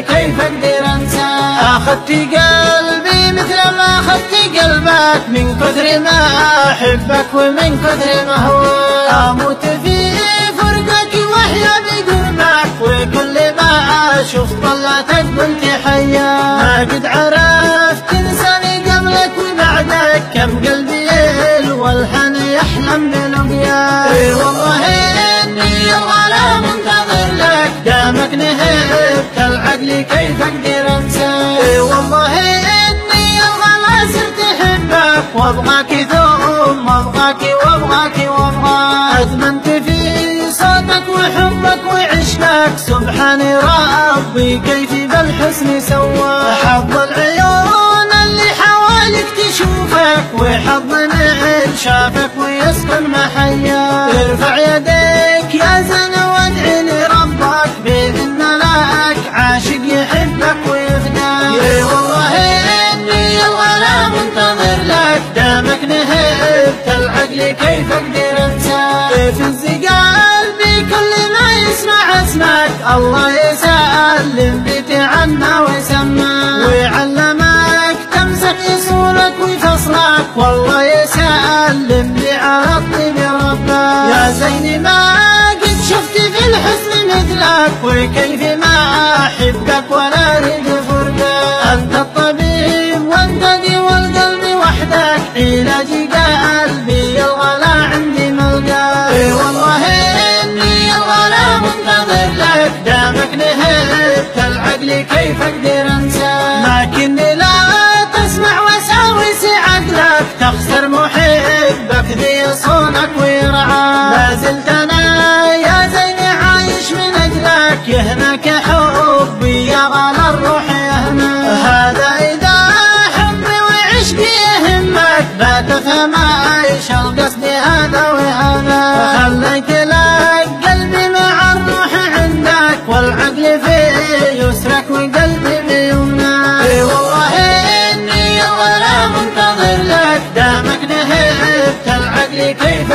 العقل كيف اقدر انسى. اخذت قلبي مثل ما اخذت قلبك، من كثر ما احبك ومن كثر ما هواك. اموت في فرقك واحيا بقربك، وكل ما اشوف طلعتك قلت حيا. ما قد عرفت تنساني قبلك وبعدك، كم قلبي والحن يحلم بلقياك. اي والله اني الغلا منتظر لك، دامك نهبت العقل كيف اقدر انساك. اي والله اني الغلا صرت احبك، وابغاك ثم ابغاك وابغاك وابغاك. ادمنت في صوتك وحبك وعشقك، سبحان ربي كيف بالحسن سواك. حظ العيون اللي حواليك تشوفك، وحظ من شافك ويسكن محياك. ارفع يديك يا زين وادعي لربك، باذن لك عاشق يحبك ويفداك. اي والله اني الغلا منتظر لك، دامك نهبت العقل كيف اقدر انساك. فز قلبي كل ما يسمع اسمك، الله يسلم بيتي عنا ويسماك. ويعلمك تمسك يسولك ويفصلك، والله يسلم لي على الطيب ربك. يا زيني ما قد شفت في الحسن مثلك، وكيف ما احبك ولا اريد فرقك. انت الطبيب والددي والقلب وحدك، علاجي قلبي الغلا عندي ملقاك. اي والله اني الغلا منتظر لك، دامك نهبت العقل كيف اقدر انساك. لكني لا تسمع وساوس عقلك، تخسر محبك ذي صونك ويرعاك. ما زلت انا يا زيني عايش من اجلك، يهناك حبي يا غلا الروح يهناك. هذا اذا حبي وعشقي يهمك، لا تفهم ايش القصد هذا وهذا. خليت لك قلبي مع الروح عندك، والعقل في يسرك وقلبي بيمناك. اي والله اني الغلا منتظر لك، دامك نهبت العقل كيف